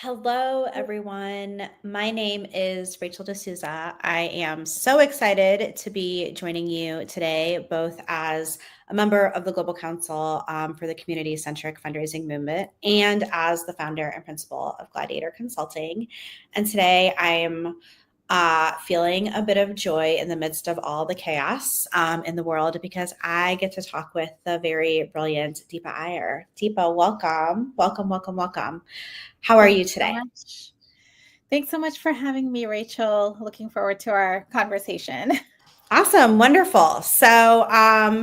Hello, everyone. My name is Rachel D'Souza. I am so excited to be joining you today, both as a member of the Global Council for the Community Centric Fundraising Movement and as the founder and principal of Gladiator Consulting. And today I am feeling a bit of joy in the midst of all the chaos in the world because I get to talk with the very brilliant Deepa Iyer. Deepa, welcome. Welcome, welcome, welcome. How are Thank you you so today? much. Thanks so much for having me, Rachel. Looking forward to our conversation. Awesome, wonderful. So,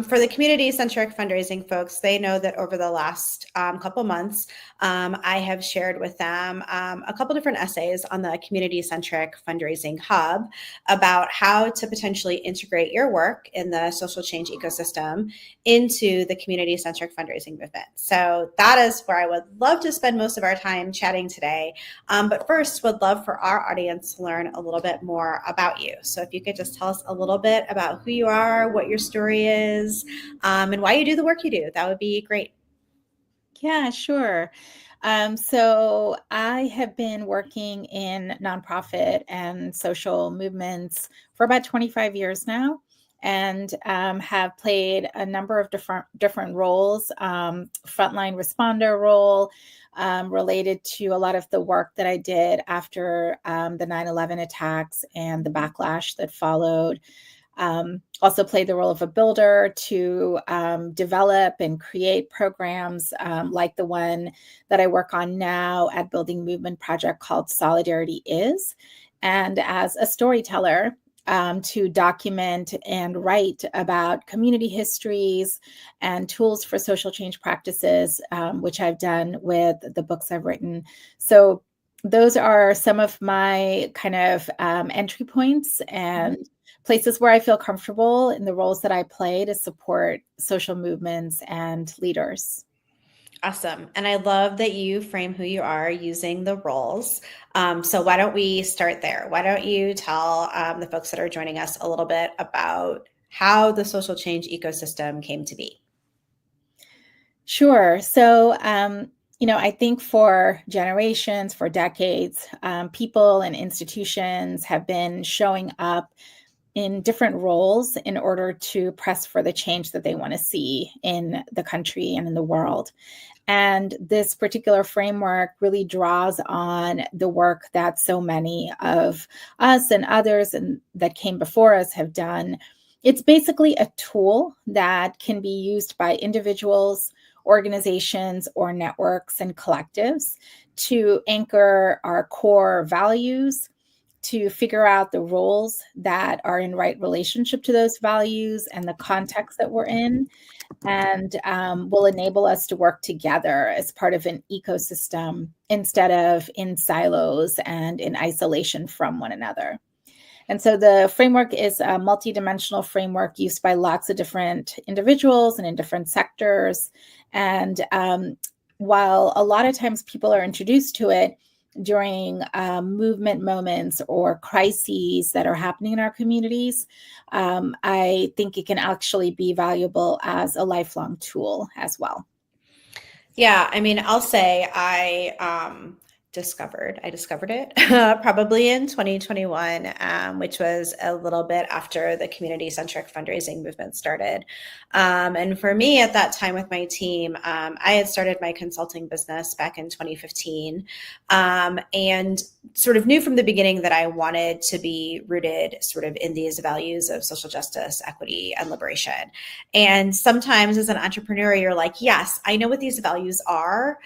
for the community-centric fundraising folks, they know that over the last couple months, I have shared with them a couple different essays on the community-centric fundraising hub about how to potentially integrate your work in the social change ecosystem into the community-centric fundraising movement. So that is where I would love to spend most of our time chatting today. But first, would love for our audience to learn a little bit more about you. So if you could just tell us a little bit about who you are, what your story is, and why you do the work you do, that would be great. Yeah, sure. So I have been working in nonprofit and social movements for about 25 years now, and have played a number of different roles. Frontline responder role, related to a lot of the work that I did after the 9/11 attacks and the backlash that followed. Also played the role of a builder to develop and create programs like the one that I work on now at Building Movement Project called Solidarity Is. And as a storyteller, to document and write about community histories and tools for social change practices, which I've done with the books I've written. So those are some of my kind of entry points and places where I feel comfortable in the roles that I play to support social movements and leaders. Awesome. And I love that you frame who you are using the roles. So why don't we start there? Why don't you tell the folks that are joining us a little bit about how the social change ecosystem came to be? Sure. So, I think for generations, for decades, people and institutions have been showing up in different roles in order to press for the change that they want to see in the country and in the world. And this particular framework really draws on the work that so many of us and others and that came before us have done. It's basically a tool that can be used by individuals, organizations, or networks and collectives to anchor our core values, to figure out the roles that are in right relationship to those values and the context that we're in, and will enable us to work together as part of an ecosystem instead of in silos and in isolation from one another. And so the framework is a multidimensional framework used by lots of different individuals and in different sectors. And while a lot of times people are introduced to it during movement moments or crises that are happening in our communities, I think it can actually be valuable as a lifelong tool as well. Yeah, I mean, I'll say I discovered it probably in 2021, which was a little bit after the community-centric fundraising movement started. And for me at that time with my team, I had started my consulting business back in 2015, and sort of knew from the beginning that I wanted to be rooted sort of in these values of social justice, equity, and liberation. And sometimes as an entrepreneur, you're like, yes, I know what these values are,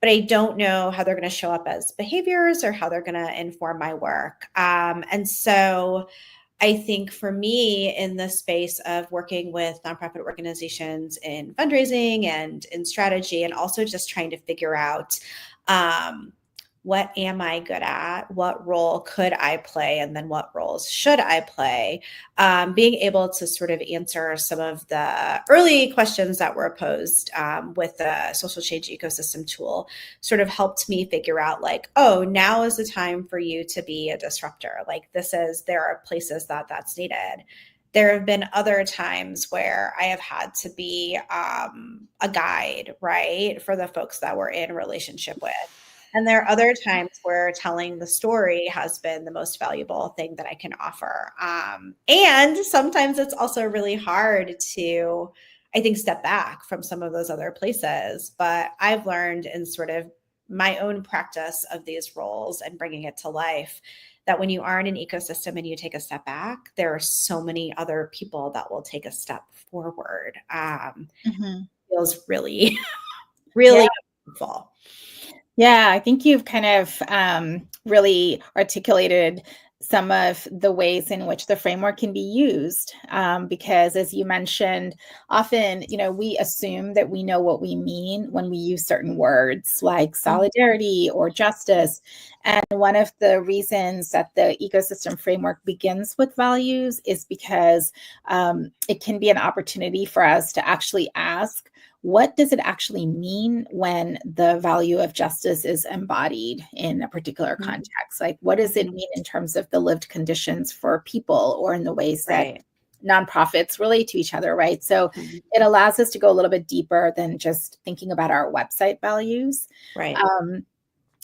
but I don't know how they're going to show up as behaviors or how they're going to inform my work. And so I think for me in the space of working with nonprofit organizations in fundraising and in strategy, and also just trying to figure out what am I good at? What role could I play? And then what roles should I play? Being able to sort of answer some of the early questions that were posed with the social change ecosystem tool sort of helped me figure out like, oh, now is the time for you to be a disruptor. Like there are places that that's needed. There have been other times where I have had to be a guide, right, for the folks that we're in relationship with. And there are other times where telling the story has been the most valuable thing that I can offer. And sometimes it's also really hard to, I think, step back from some of those other places. But I've learned in sort of my own practice of these roles and bringing it to life that when you are in an ecosystem and you take a step back, there are so many other people that will take a step forward. Feels really, Yeah. really helpful. Yeah, I think you've kind of really articulated some of the ways in which the framework can be used. Because as you mentioned, often, we assume that we know what we mean when we use certain words like solidarity or justice. And one of the reasons that the ecosystem framework begins with values is because it can be an opportunity for us to actually ask, what does it actually mean when the value of justice is embodied in a particular context? Like, what does it mean in terms of the lived conditions for people or in the ways that nonprofits relate to each other, right? So it allows us to go a little bit deeper than just thinking about our website values. Right.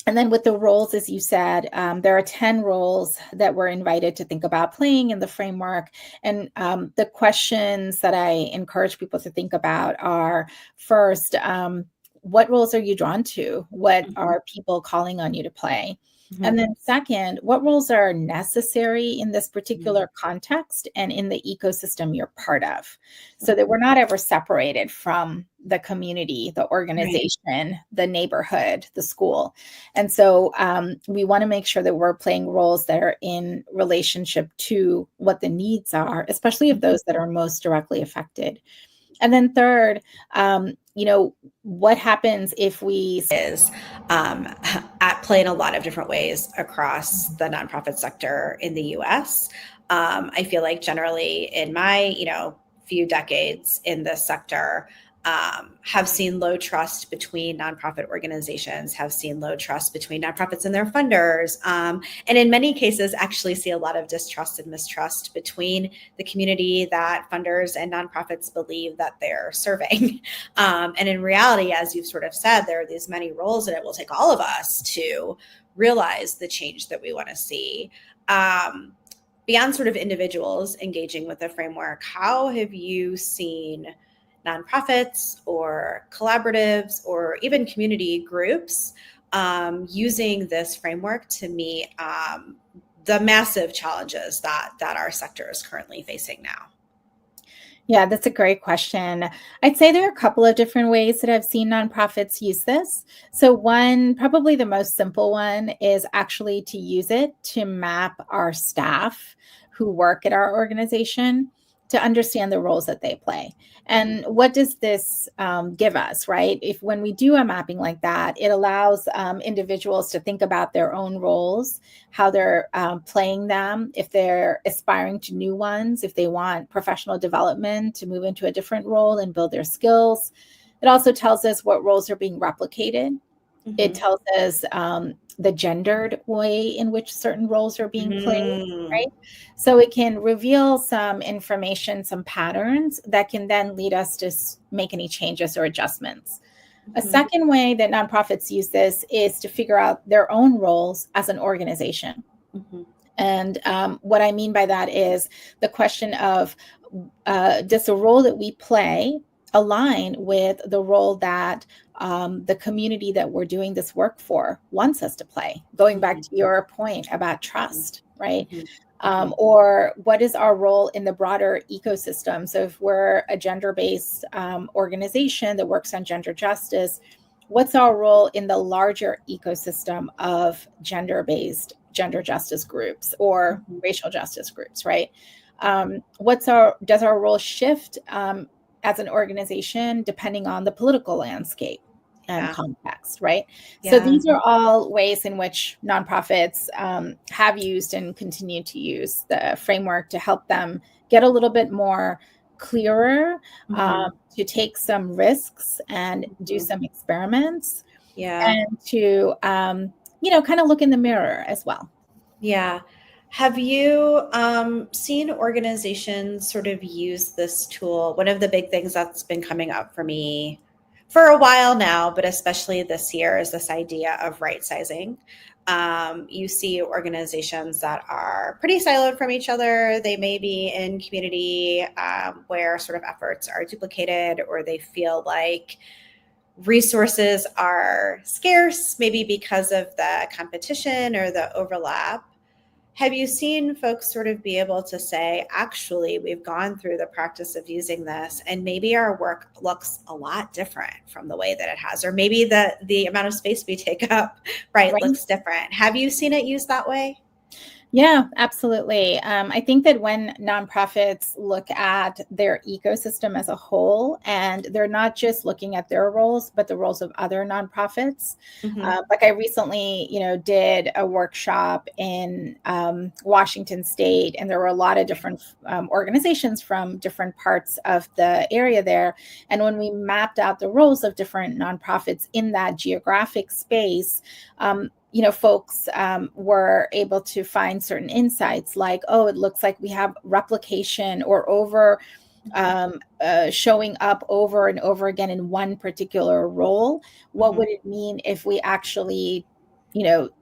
And then with the roles, as you said, there are 10 roles that we're invited to think about playing in the framework. And the questions that I encourage people to think about are, first, what roles are you drawn to? What are people calling on you to play? And then second, what roles are necessary in this particular context and in the ecosystem you're part of, so that we're not ever separated from the community, the organization, the neighborhood, the school. And so we want to make sure that we're playing roles that are in relationship to what the needs are, especially of those that are most directly affected. And then third, what happens if we is at play in a lot of different ways across the nonprofit sector in the US. I feel like generally in my, few decades in this sector, have seen low trust between nonprofit organizations, have seen low trust between nonprofits and their funders, and in many cases actually see a lot of distrust and mistrust between the community that funders and nonprofits believe that they're serving. And in reality, as you've sort of said, there are these many roles and it will take all of us to realize the change that we want to see. Beyond sort of individuals engaging with the framework, how have you seen nonprofits or collaboratives or even community groups using this framework to meet the massive challenges that our sector is currently facing now? Yeah, that's a great question. I'd say there are a couple of different ways that I've seen nonprofits use this. So one, probably the most simple one, is actually to use it to map our staff who work at our organization to understand the roles that they play. And what does this give us, right? If when we do a mapping like that, it allows individuals to think about their own roles, how they're playing them, if they're aspiring to new ones, if they want professional development to move into a different role and build their skills. It also tells us what roles are being replicated. It tells us the gendered way in which certain roles are being played, right? So it can reveal some information, some patterns that can then lead us to make any changes or adjustments. A second way that nonprofits use this is to figure out their own roles as an organization. And what I mean by that is the question of, does the role that we play align with the role that the community that we're doing this work for wants us to play? Going back to your point about trust, right? Or what is our role in the broader ecosystem? So if we're a gender-based organization that works on gender justice, what's our role in the larger ecosystem of gender-based gender justice groups or racial justice groups, right? Does our role shift as an organization depending on the political landscape and context, right? So these are all ways in which nonprofits have used and continue to use the framework to help them get a little bit more clearer, to take some risks and do some experiments, and to kind of look in the mirror as well. Yeah. Have you seen organizations sort of use this tool? One of the big things that's been coming up for me for a while now, but especially this year, is this idea of right sizing. You see organizations that are pretty siloed from each other. They may be in community where sort of efforts are duplicated, or they feel like resources are scarce, maybe because of the competition or the overlap. Have you seen folks sort of be able to say, actually, we've gone through the practice of using this, and maybe our work looks a lot different from the way that it has, or maybe the amount of space we take up, right, looks different. Have you seen it used that way? Yeah, absolutely. I think that when nonprofits look at their ecosystem as a whole, and they're not just looking at their roles, but the roles of other nonprofits. Like I recently, did a workshop in Washington State, and there were a lot of different organizations from different parts of the area there. And when we mapped out the roles of different nonprofits in that geographic space, folks were able to find certain insights like, oh, it looks like we have replication or showing up over and over again in one particular role. What would it mean if we actually,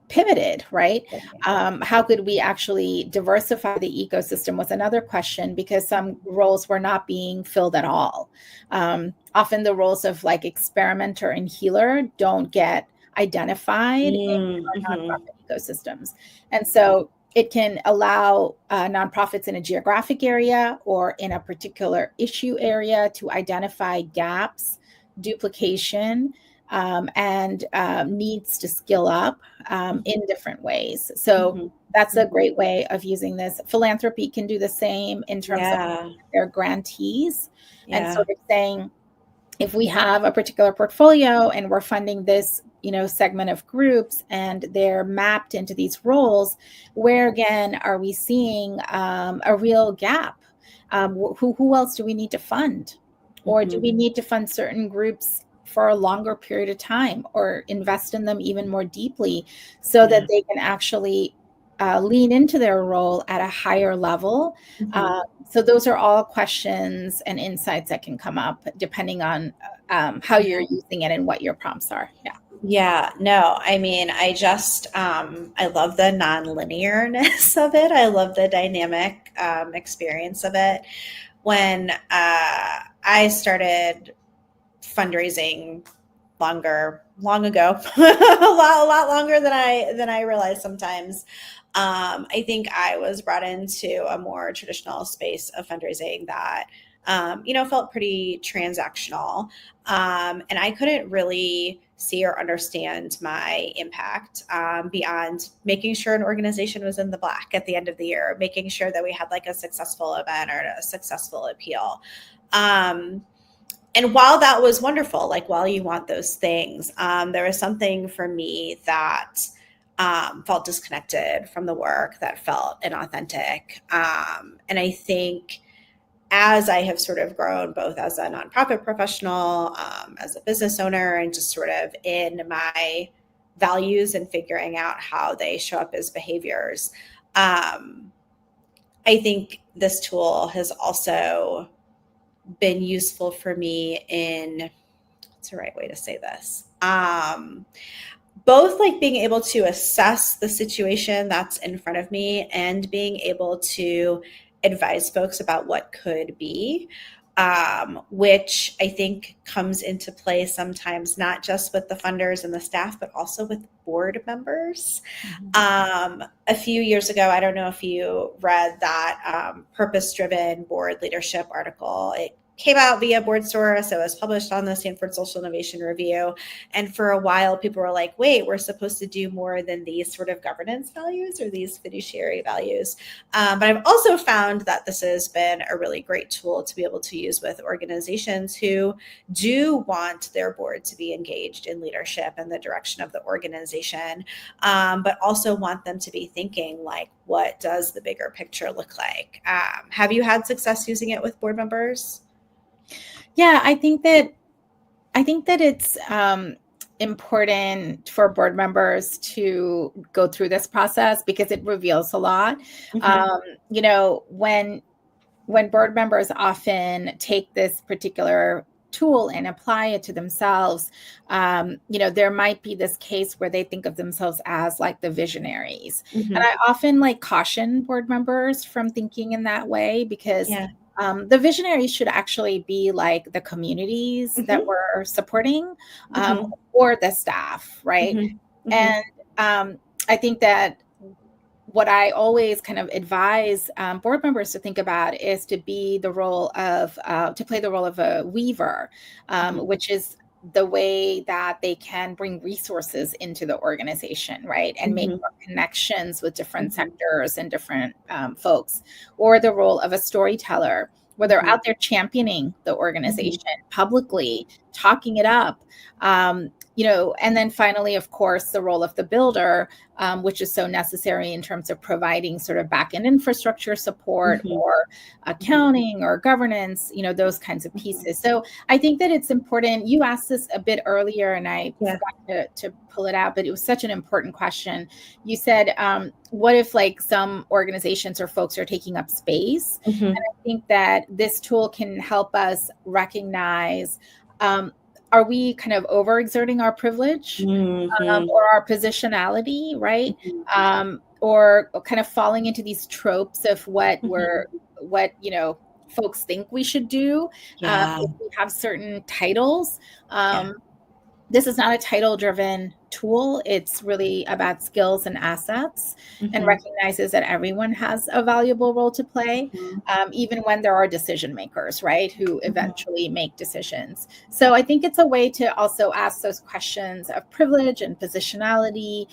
pivoted, right? How could we actually diversify the ecosystem was another question, because some roles were not being filled at all. Often the roles of like experimenter and healer don't get identified in our nonprofit ecosystems. And so it can allow nonprofits in a geographic area or in a particular issue area to identify gaps, duplication, and needs to skill up in different ways. So that's a great way of using this. Philanthropy can do the same in terms of their grantees and sort of saying, if we have a particular portfolio and we're funding this, segment of groups and they're mapped into these roles, where again are we seeing a real gap? Who else do we need to fund? Or do we need to fund certain groups for a longer period of time, or invest in them even more deeply so that they can actually lean into their role at a higher level? So those are all questions and insights that can come up depending on how you're using it and what your prompts are. Yeah, no, I mean, I love the non-linearness of it. I love the dynamic experience of it. When I started fundraising long ago, a lot longer than I realized sometimes. I think I was brought into a more traditional space of fundraising that, felt pretty transactional. And I couldn't really see or understand my impact beyond making sure an organization was in the black at the end of the year, making sure that we had like a successful event or a successful appeal. And while that was wonderful, like while you want those things, there was something for me that felt disconnected from the work, that felt inauthentic. And I think as I have sort of grown both as a nonprofit professional, as a business owner, and just sort of in my values and figuring out how they show up as behaviors, I think this tool has also been useful for me in, what's the right way to say this? Both like being able to assess the situation that's in front of me and being able to advise folks about what could be, which I think comes into play sometimes, not just with the funders and the staff, but also with board members. A few years ago, I don't know if you read that purpose-driven board leadership article. It came out via Board Source. It was published on the Stanford Social Innovation Review. And for a while, people were like, wait, we're supposed to do more than these sort of governance values or these fiduciary values. But I've also found that this has been a really great tool to be able to use with organizations who do want their board to be engaged in leadership and the direction of the organization, but also want them to be thinking like, what does the bigger picture look like? Have you had success using it with board members? Yeah, I think that it's important for board members to go through this process because it reveals a lot. When board members often take this particular tool and apply it to themselves, there might be this case where they think of themselves as like the visionaries. Mm-hmm. And I often like caution board members from thinking in that way, because Yeah. the visionaries should actually be like the communities Mm-hmm. that we're supporting, Mm-hmm. or the staff, right? Mm-hmm. And I think that what I always kind of advise board members to think about is to be the role of, to play the role of a weaver, which is the way that they can bring resources into the organization, right? And make more connections with different sectors and different folks, or the role of a storyteller, where they're out there championing the organization publicly, talking it up. And then finally, of course, the role of the builder, which is so necessary in terms of providing sort of back-end infrastructure support, or accounting or governance, those kinds of pieces. So I think that it's important. You asked this a bit earlier, and I forgot to pull it out, but it was such an important question. You said, what if like some organizations or folks are taking up space? And I think that this tool can help us recognize, are we kind of overexerting our privilege, or our positionality, right? Or kind of falling into these tropes of what folks think we should do, if we have certain titles. This is not a title-driven tool. It's really about skills and assets, and recognizes that everyone has a valuable role to play, even when there are decision makers, right, who eventually make decisions. So I think it's a way to also ask those questions of privilege and positionality,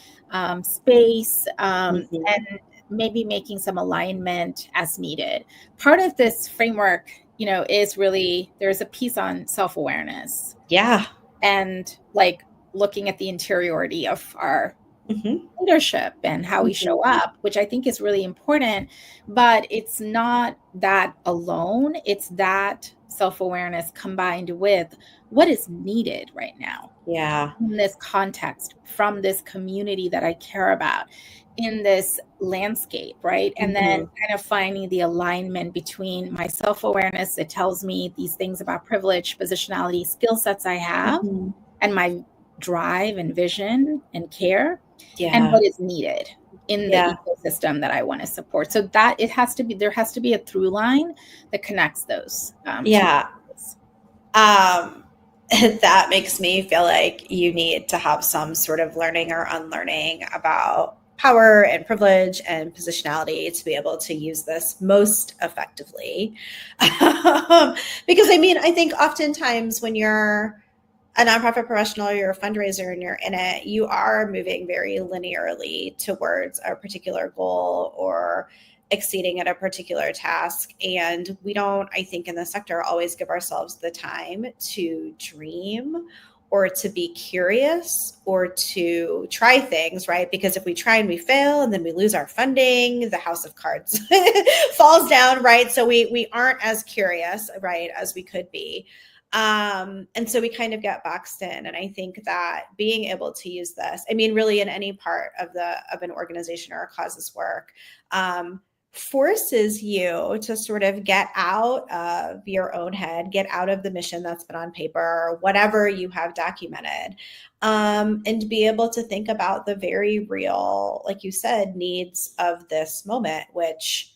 space, and maybe making some alignment as needed. Part of this framework, is really, there's a piece on self-awareness. Yeah. And like looking at the interiority of our leadership and how we show up, which I think is really important. But it's not that alone. It's that self-awareness combined with what is needed right now. Yeah. In this context, from this community that I care about, in this landscape, right? And then kind of finding the alignment between my self-awareness that tells me these things about privilege, positionality, skill sets I have, and my drive and vision and care, and what is needed in the ecosystem that I want to support. So that there has to be a through line that connects those. That makes me feel like you need to have some sort of learning or unlearning about power and privilege and positionality to be able to use this most effectively. Because I think oftentimes when you're a nonprofit professional, you're a fundraiser and you're in it, you are moving very linearly towards a particular goal or exceeding at a particular task. And we don't, I think in the sector, always give ourselves the time to dream or to be curious or to try things, right? Because if we try and we fail and then we lose our funding, the house of cards falls down, right? So we aren't as curious, right, as we could be. And so we kind of get boxed in. And I think that being able to use this, really in any part of an organization or a cause's work, forces you to sort of get out of your own head, get out of the mission that's been on paper or whatever you have documented, and be able to think about the very real, like you said, needs of this moment, which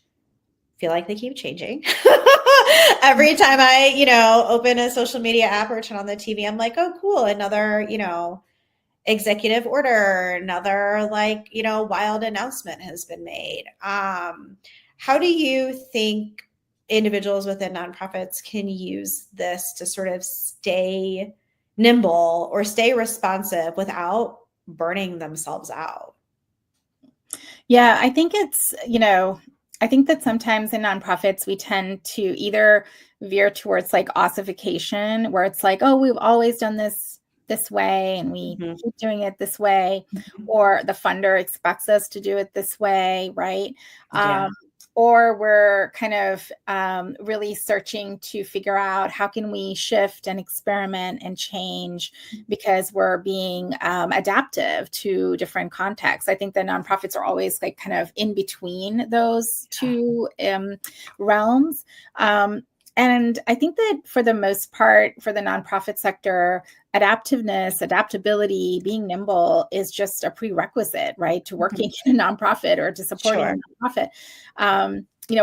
feel like they keep changing. Every time I, open a social media app or turn on the TV, I'm like, oh, cool, another, executive order, another wild announcement has been made. How do you think individuals within nonprofits can use this to sort of stay nimble or stay responsive without burning themselves out? Yeah, I think it's, I think that sometimes in nonprofits, we tend to either veer towards like ossification, where it's like, oh, we've always done this way and we keep doing it this way, or the funder expects us to do it this way, right? Or we're kind of really searching to figure out how can we shift and experiment and change because we're being adaptive to different contexts. I think that nonprofits are always like kind of in between those two realms. And I think that for the most part, for the nonprofit sector, adaptability, being nimble is just a prerequisite, right, to working in a nonprofit or to supporting Sure. a nonprofit.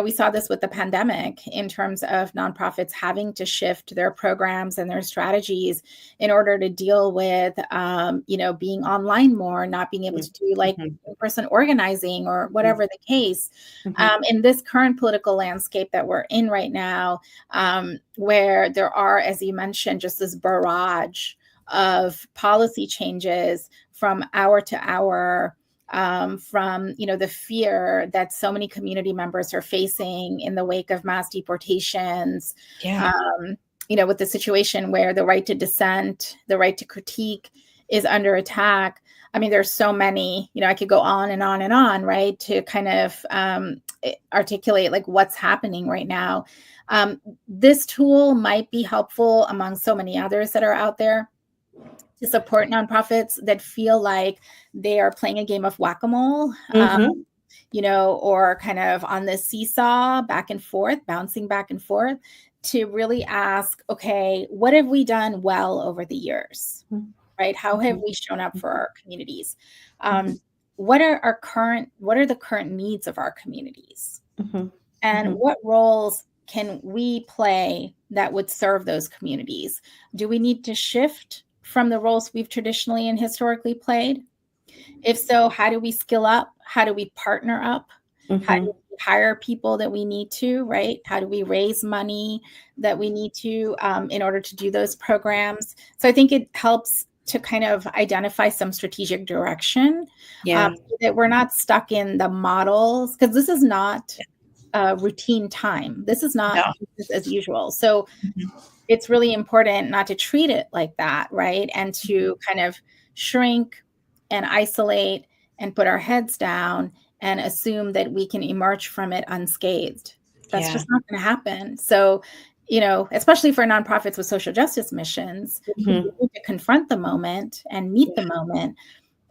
We saw this with the pandemic in terms of nonprofits having to shift their programs and their strategies in order to deal with, being online more, not being able to do like in-person organizing or whatever the case. In this current political landscape that we're in right now, where there are, as you mentioned, just this barrage of policy changes from hour to hour, from the fear that so many community members are facing in the wake of mass deportations, with the situation where the right to dissent, the right to critique is under attack. I mean, there's so many, I could go on and on and on, right, to kind of articulate like what's happening right now. This tool might be helpful among so many others that are out there to support nonprofits that feel like they are playing a game of whack-a-mole, or kind of on this seesaw back and forth, bouncing back and forth, to really ask, okay, what have we done well over the years, right? How have we shown up for our communities? What are the current needs of our communities? And what roles can we play that would serve those communities? Do we need to shift from the roles we've traditionally and historically played? If so, how do we skill up? How do we partner up? How do we hire people that we need to, right? How do we raise money that we need to in order to do those programs? So I think it helps to kind of identify some strategic direction, so that we're not stuck in the models, because this is not routine time. This is not business as usual. So it's really important not to treat it like that, right? And to kind of shrink and isolate and put our heads down and assume that we can emerge from it unscathed. That's just not going to happen. So, especially for nonprofits with social justice missions, who need to confront the moment and meet the moment,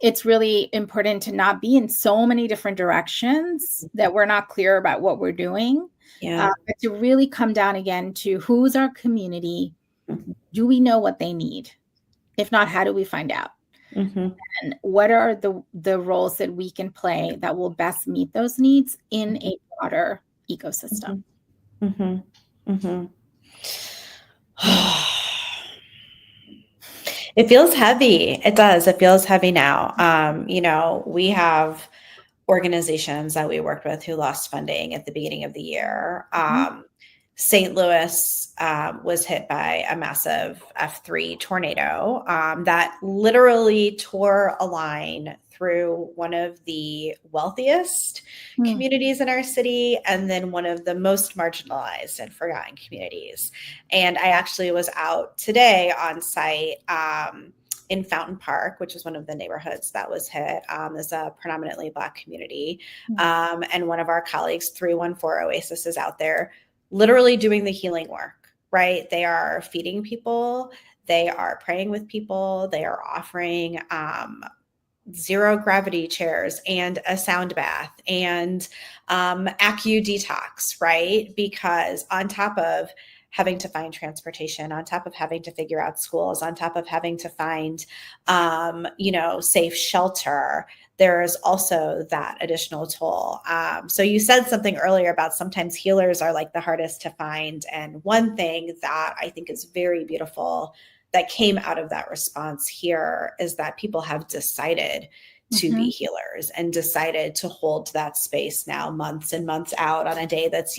it's really important to not be in so many different directions that we're not clear about what we're doing. But to really come down again to who's our community? Do we know what they need? If not, how do we find out? And what are the roles that we can play that will best meet those needs in a broader ecosystem? It feels heavy. It does. It feels heavy now. We have organizations that we worked with who lost funding at the beginning of the year. St. Louis was hit by a massive F3 tornado that literally tore a line through one of the wealthiest communities in our city, and then one of the most marginalized and forgotten communities. And I actually was out today on site in Fountain Park, which is one of the neighborhoods that was hit, is a predominantly Black community. And one of our colleagues, 314 Oasis, is out there literally doing the healing work, right? They are feeding people. They are praying with people. They are offering zero gravity chairs and a sound bath and acu detox, right? Because on top of having to find transportation, on top of having to figure out schools, on top of having to find, safe shelter, there's also that additional toll. So you said something earlier about sometimes healers are like the hardest to find. And one thing that I think is very beautiful that came out of that response here is that people have decided to be healers and decided to hold that space now months and months out on a day that's,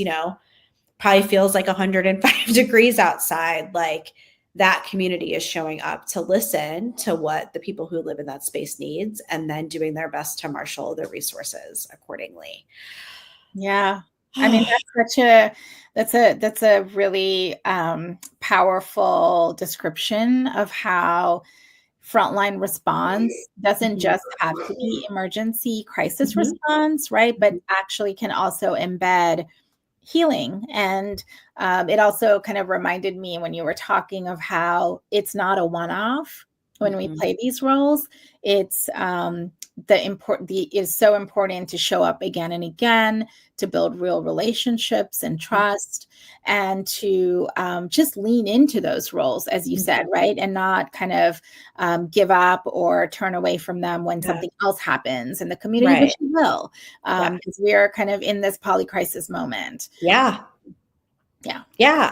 probably feels like 105 degrees outside. Like, that community is showing up to listen to what the people who live in that space needs, and then doing their best to marshal the resources accordingly. Yeah. I mean, that's a really powerful description of how frontline response doesn't just have to be emergency crisis response, right? But actually can also embed healing. And it also kind of reminded me when you were talking of how it's not a one-off, when we play these roles. It's is so important to show up again and again, to build real relationships and trust, and to just lean into those roles, as you said, right? And not kind of give up or turn away from them when something else happens in the community, which we will, because we are kind of in this polycrisis moment. Yeah.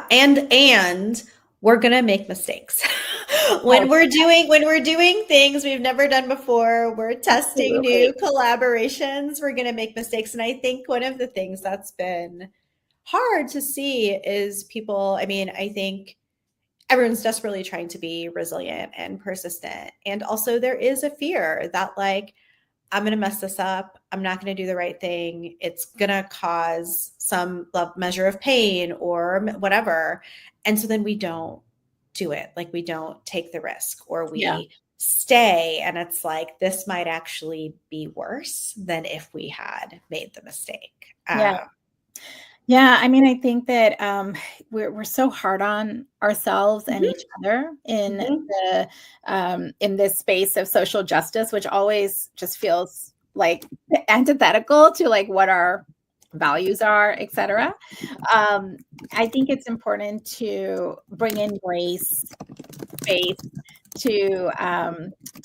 And we're going to make mistakes. when we're doing things we've never done before, we're testing new collaborations, we're going to make mistakes. And I think one of the things that's been hard to see is people, I mean, I think everyone's desperately trying to be resilient and persistent. And also there is a fear that like, I'm going to mess this up. I'm not going to do the right thing. It's going to cause some measure of pain or whatever. And so then we don't do it. Like we don't take the risk, or we stay. And it's like, this might actually be worse than if we had made the mistake. Yeah, I mean, I think that we're so hard on ourselves and each other in this space of social justice, which always just feels like antithetical to like what our values are, et cetera. I think it's important to bring in grace, faith, to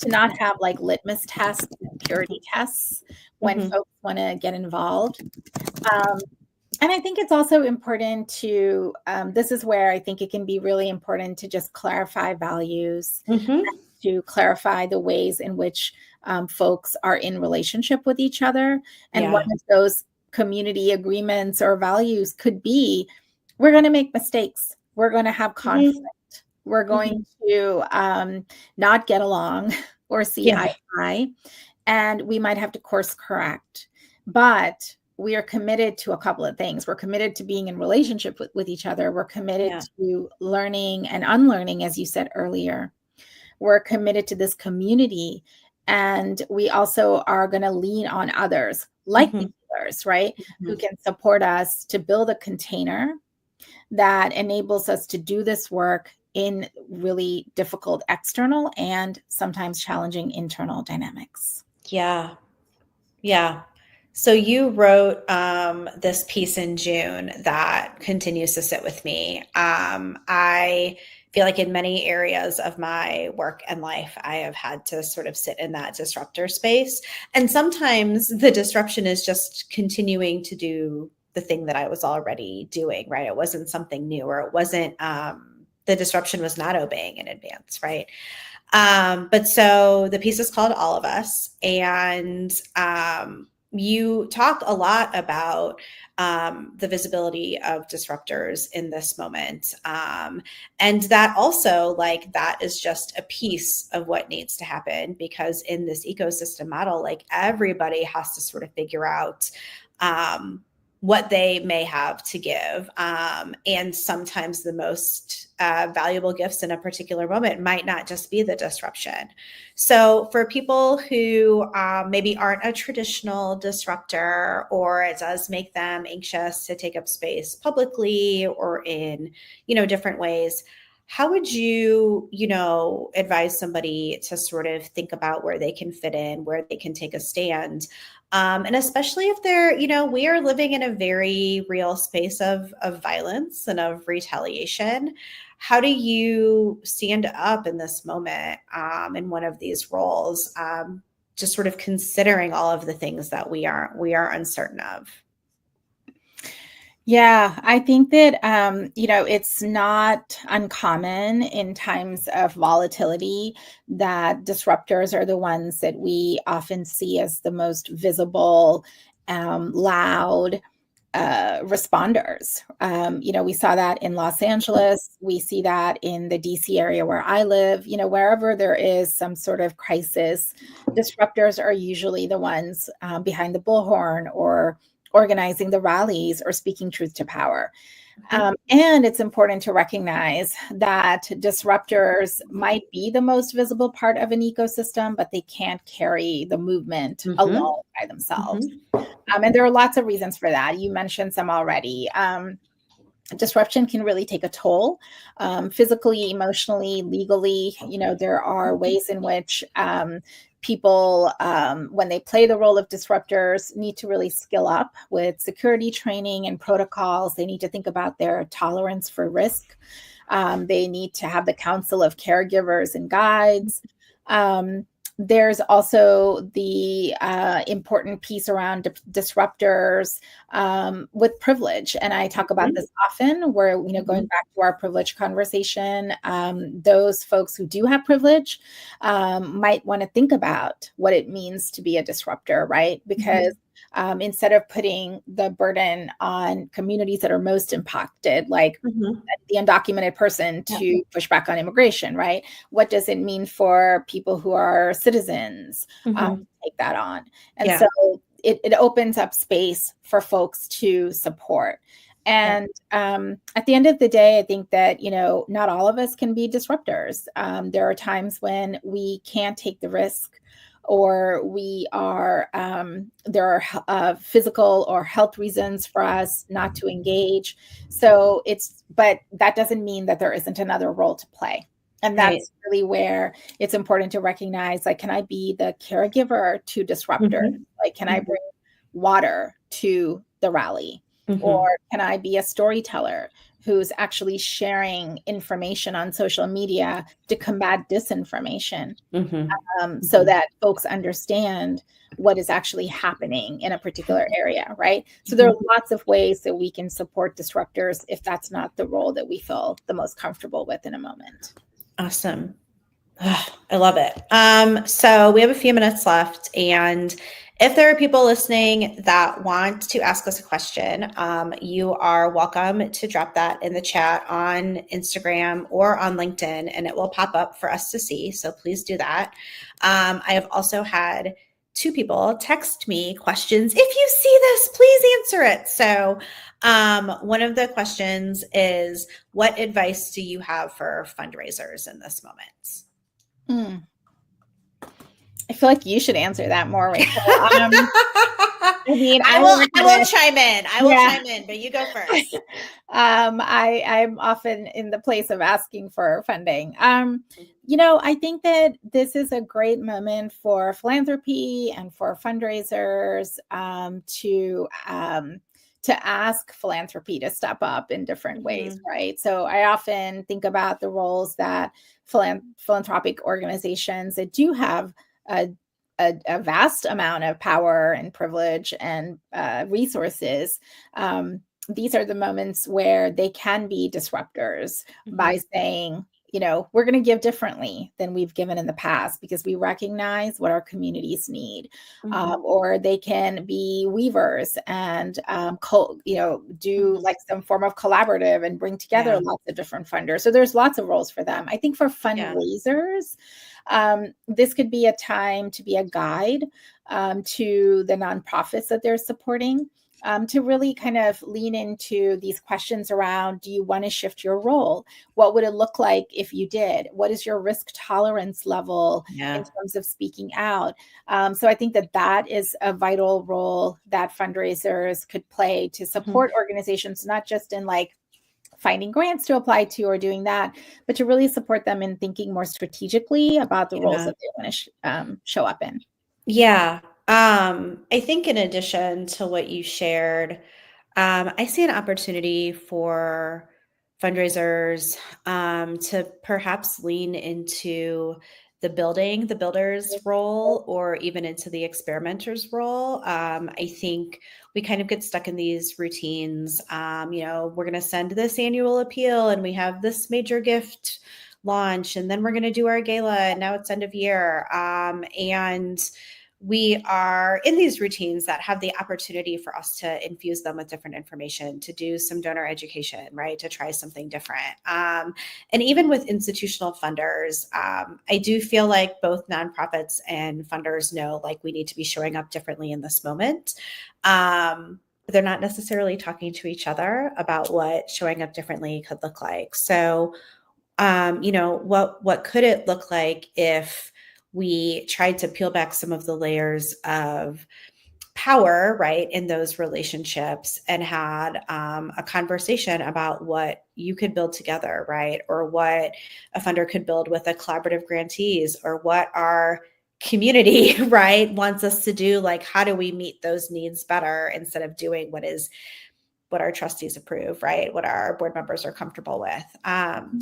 not have like litmus tests, purity tests when folks want to get involved. And I think it's also important to, this is where I think it can be really important to just clarify values, to clarify the ways in which folks are in relationship with each other. And one of those community agreements or values could be, we're going to make mistakes. We're going to have conflict. We're going to not get along or see eye to eye. And we might have to course correct. But we are committed to a couple of things. We're committed to being in relationship with each other. We're committed to learning and unlearning, as you said earlier. We're committed to this community. And we also are going to lean on others, like the healers, right? Who can support us to build a container that enables us to do this work in really difficult external and sometimes challenging internal dynamics. Yeah. So you wrote this piece in June that continues to sit with me. I feel like in many areas of my work and life, I have had to sort of sit in that disruptor space. And sometimes the disruption is just continuing to do the thing that I was already doing, right? It wasn't something new, or it wasn't, the disruption was not obeying in advance, right? But so the piece is called All of Us. And you talk a lot about the visibility of disruptors in this moment. And that also, like, that is just a piece of what needs to happen, because in this ecosystem model, like, everybody has to sort of figure out what they may have to give. And sometimes the most valuable gifts in a particular moment might not just be the disruption. So for people who maybe aren't a traditional disruptor, or it does make them anxious to take up space publicly or in, different ways, how would you, advise somebody to sort of think about where they can fit in, where they can take a stand? And especially if they're, we are living in a very real space of violence and of retaliation. How do you stand up in this moment in one of these roles, just sort of considering all of the things that we are uncertain of? Yeah, I think that, it's not uncommon in times of volatility that disruptors are the ones that we often see as the most visible, loud responders. We saw that in Los Angeles. We see that in the DC area where I live. Wherever there is some sort of crisis, disruptors are usually the ones behind the bullhorn, or organizing the rallies, or speaking truth to power. And it's important to recognize that disruptors might be the most visible part of an ecosystem, but they can't carry the movement alone by themselves. And there are lots of reasons for that. You mentioned some already. disruption can really take a toll, physically, emotionally, legally. There are ways in which people, when they play the role of disruptors, need to really skill up with security training and protocols. They need to think about their tolerance for risk. They need to have the counsel of caregivers and guides. There's also the important piece around disruptors with privilege. And I talk about this often, where, going back to our privilege conversation, those folks who do have privilege might want to think about what it means to be a disruptor, right? Because instead of putting the burden on communities that are most impacted, like the undocumented person, to push back on immigration, right? What does it mean for people who are citizens to take that on? And so it opens up space for folks to support. And at the end of the day, I think that, not all of us can be disruptors. There are times when we can't take the risk, or there are physical or health reasons for us not to engage. But that doesn't mean that there isn't another role to play. And that's really where it's important to recognize, like, can I be the caregiver to disruptors? Like, can I bring water to the rally? Or can I be a storyteller who's actually sharing information on social media to combat disinformation, so that folks understand what is actually happening in a particular area, right? So there are lots of ways that we can support disruptors if that's not the role that we feel the most comfortable with in a moment. Awesome. Oh, I love it. So we have a few minutes left, and if there are people listening that want to ask us a question, you are welcome to drop that in the chat on Instagram or on LinkedIn, and it will pop up for us to see. So please do that. I have also had 2 people text me questions. If you see this, please answer it. So one of the questions is, what advice do you have for fundraisers in this moment? I feel like you should answer that more, Rachel. I will chime in. I will chime in, but you go first. I'm often in the place of asking for funding. I think that this is a great moment for philanthropy and for fundraisers to ask philanthropy to step up in different ways, right? So I often think about the roles that philanthropic organizations that do have a vast amount of power and privilege and resources. These are the moments where they can be disruptors by saying, we're going to give differently than we've given in the past because we recognize what our communities need. Or they can be weavers and, do like some form of collaborative and bring together lots of different funders. So there's lots of roles for them. I think for fundraisers, this could be a time to be a guide to the nonprofits that they're supporting. To really kind of lean into these questions around, do you want to shift your role? What would it look like if you did? What is your risk tolerance level in terms of speaking out? So I think that is a vital role that fundraisers could play to support organizations, not just in like finding grants to apply to or doing that, but to really support them in thinking more strategically about the roles that they want to show up in. Yeah. I think in addition to what you shared, I see an opportunity for fundraisers to perhaps lean into the builder's role, or even into the experimenter's role. I think we kind of get stuck in these routines. We're going to send this annual appeal and we have this major gift launch, and then we're going to do our gala, and now it's end of year. And we are in these routines that have the opportunity for us to infuse them with different information, to do some donor education, right? To try something different. And even with institutional funders, I do feel like both nonprofits and funders know, like, we need to be showing up differently in this moment. But they're not necessarily talking to each other about what showing up differently could look like. So, what could it look like if we tried to peel back some of the layers of power, right, in those relationships and had a conversation about what you could build together, right, or what a funder could build with a collaborative grantees, or what our community, right, wants us to do. Like, how do we meet those needs better instead of doing what our trustees approve, right? What our board members are comfortable with.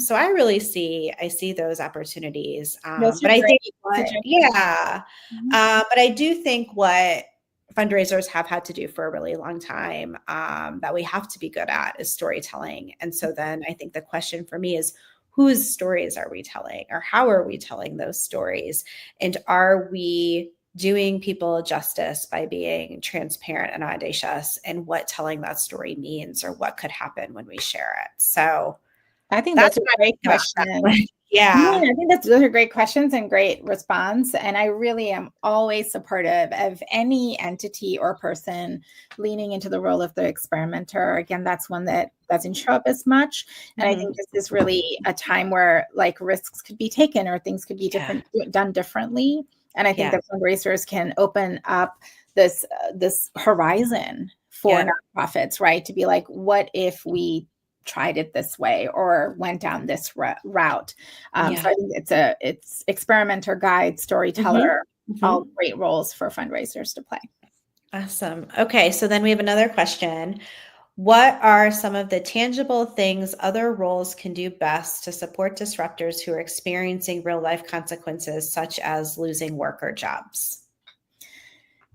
So I really see those opportunities. Those But are I think great but I do think what fundraisers have had to do for a really long time, that we have to be good at, is storytelling. And so then I think the question for me is, whose stories are we telling, or how are we telling those stories? And are we doing people justice by being transparent and audacious in what telling that story means, or what could happen when we share it? So I think that's that's a great question. Yeah. I think those are great questions and great response. And I really am always supportive of any entity or person leaning into the role of the experimenter. Again, that's one that doesn't show up as much. And I think this is really a time where like risks could be taken, or things could be done differently. And I think that fundraisers can open up this horizon for nonprofits, right? To be like, what if we tried it this way or went down this route? So I think it's experimenter, guide, storyteller, all great roles for fundraisers to play. Awesome. Okay, so then we have another question. What are some of the tangible things other roles can do best to support disruptors who are experiencing real life consequences, such as losing work or jobs?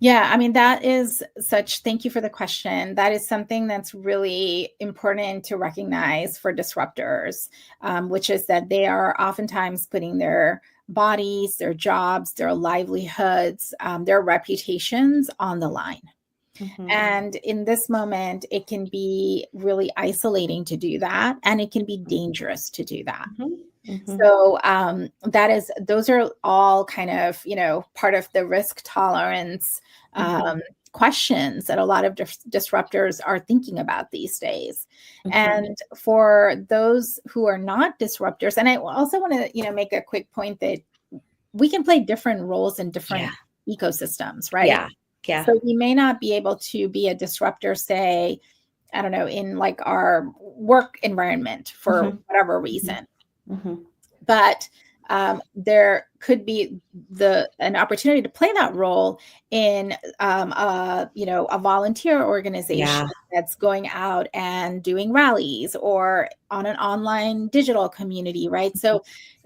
Yeah, I mean, thank you for the question. That is something that's really important to recognize for disruptors, which is that they are oftentimes putting their bodies, their jobs, their livelihoods, their reputations on the line. And in this moment, it can be really isolating to do that, and it can be dangerous to do that. So those are all kind of, part of the risk tolerance questions that a lot of disruptors are thinking about these days. And for those who are not disruptors, and I also want to, make a quick point that we can play different roles in different ecosystems, right? Yeah. So we may not be able to be a disruptor, say, I don't know, in like our work environment for whatever reason. But there could be an opportunity to play that role in a volunteer organization that's going out and doing rallies, or on an online digital community, right? So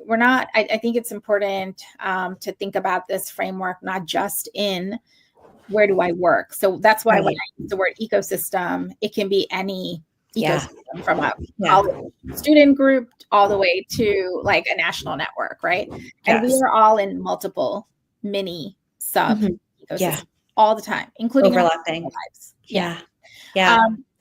I think it's important to think about this framework not just in where do I work. So that's why when I use the word ecosystem, it can be any ecosystem, from a student group all the way to like a national network, right? And we are all in multiple mini sub ecosystems all the time, including overlapping lives.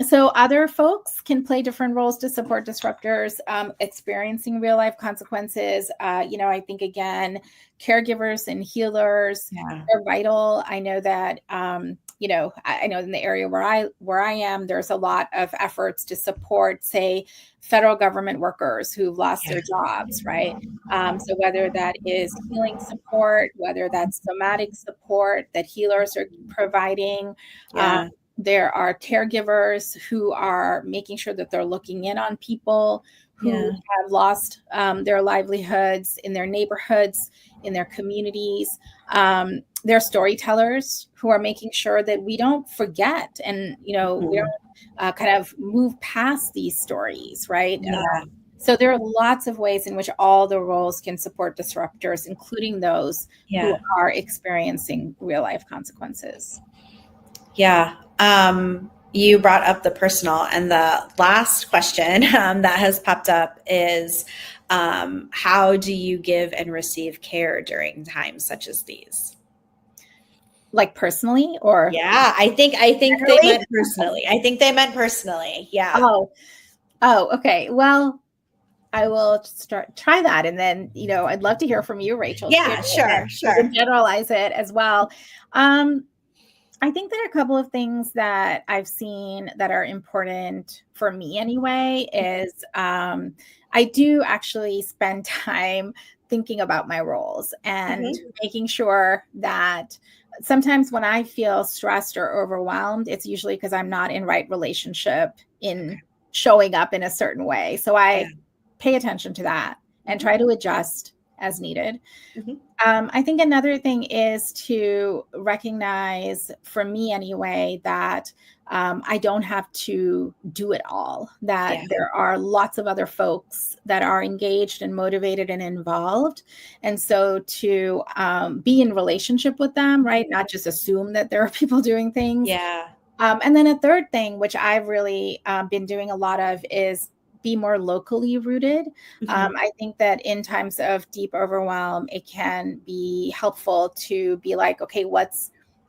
So other folks can play different roles to support disruptors experiencing real life consequences. I think, again, caregivers and healers are vital. I know that, I know in the area where I am, there's a lot of efforts to support, say, federal government workers who've lost their jobs, right? So whether that is healing support, whether that's somatic support that healers are providing, there are caregivers who are making sure that they're looking in on people who have lost their livelihoods in their neighborhoods, in their communities. There are storytellers who are making sure that we don't forget, and we don't kind of move past these stories, right? So there are lots of ways in which all the roles can support disruptors, including those who are experiencing real life consequences. You brought up the personal, and the last question that has popped up is, how do you give and receive care during times such as these? Like personally, or? I think they meant personally. I think they meant personally. Oh, okay. Well, I will try that. And then, I'd love to hear from you, Rachel. Sure. And generalize it as well. I think there are a couple of things that I've seen that are important for me anyway, is I do actually spend time thinking about my roles and Mm-hmm. making sure that sometimes when I feel stressed or overwhelmed, it's usually because I'm not in right relationship in Okay. showing up in a certain way. So Yeah. I pay attention to that and Mm-hmm. try to adjust as needed. Mm-hmm. I think another thing is to recognize, for me anyway, that I don't have to do it all, that Yeah. there are lots of other folks that are engaged and motivated and involved. And so to be in relationship with them, right? Not just assume that there are people doing things. Yeah. And then a third thing, which I've really been doing a lot of, is be more locally rooted. Mm-hmm. I think that in times of deep overwhelm, it can be helpful to be like, okay,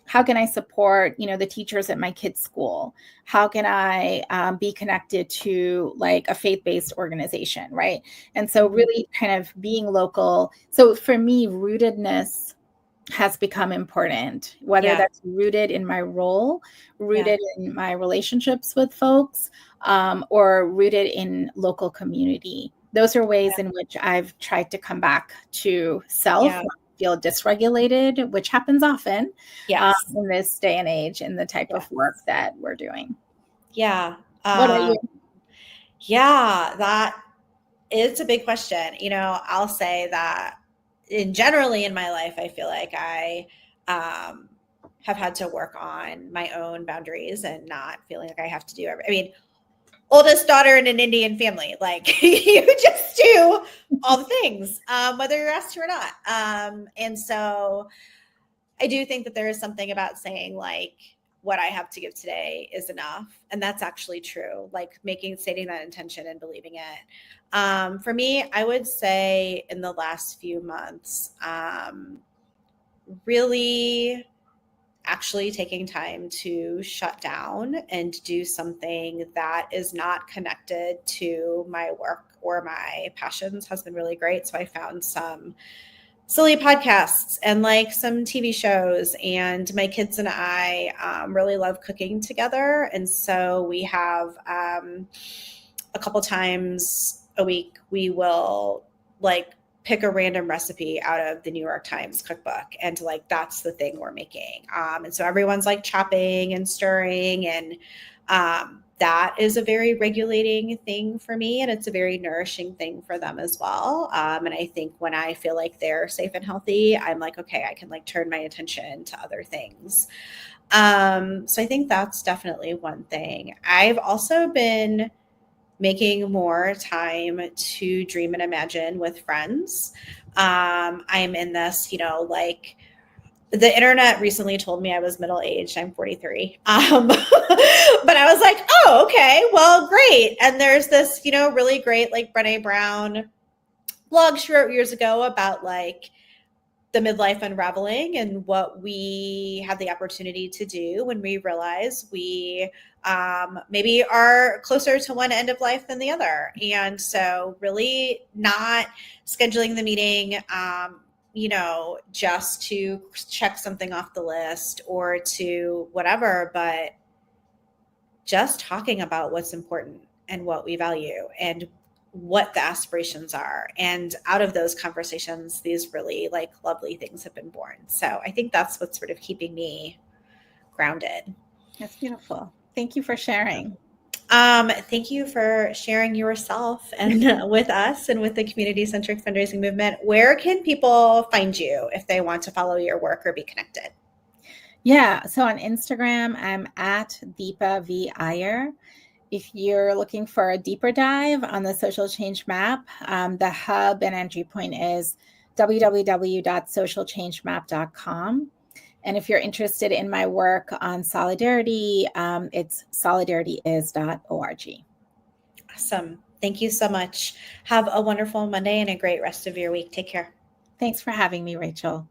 how can I support, the teachers at my kids' school? How can I be connected to like a faith-based organization, right? And so Mm-hmm. really kind of being local. So for me, rootedness has become important, whether Yeah. that's rooted in my role, Yeah. rooted in my relationships with folks, or rooted in local community. Those are ways in which I've tried to come back to self Yeah. when I feel dysregulated, which happens often Yes. in this day and age in the type of work Yes. that we're doing. Yeah. What about you? Yeah, that is a big question. I'll say that generally in my life, I feel like I um, have had to work on my own boundaries and not feeling like I have to do everything. I mean, oldest daughter in an Indian family, like you just do all the things, whether you're asked to or not. And so I do think that there is something about saying like what I have to give today is enough. And that's actually true. Like stating that intention and believing it. For me, I would say in the last few months, really actually taking time to shut down and do something that is not connected to my work or my passions has been really great. So I found some silly podcasts and like some TV shows. And my kids and I really love cooking together. And so we have a couple times a week, we will like pick a random recipe out of the New York Times cookbook. And like, that's the thing we're making. And so everyone's like chopping and stirring and that is a very regulating thing for me and it's a very nourishing thing for them as well. And I think when I feel like they're safe and healthy, I'm like, okay, I can like turn my attention to other things. So I think that's definitely one thing. I've also been making more time to dream and imagine with friends. I'm in this, like the internet recently told me I was middle aged. I'm 43. But I was like, oh, okay, well, great. And there's this, really great like Brené Brown blog she wrote years ago about like the midlife unraveling and what we have the opportunity to do when we realize we maybe are closer to one end of life than the other. And so really not scheduling the meeting, just to check something off the list or to whatever, but just talking about what's important and what we value and what the aspirations are. And out of those conversations, these really like lovely things have been born. So I think that's what's sort of keeping me grounded. That's beautiful. Thank you for sharing. Thank you for sharing yourself and with us and with the community-centric fundraising movement. Where can people find you if they want to follow your work or be connected? Yeah. So on Instagram, I'm at Deepa V. Iyer. If you're looking for a deeper dive on the social change map, the hub and entry point is www.socialchangemap.com. And if you're interested in my work on solidarity, it's solidarityis.org. Awesome. Thank you so much. Have a wonderful Monday and a great rest of your week. Take care. Thanks for having me, Rachel.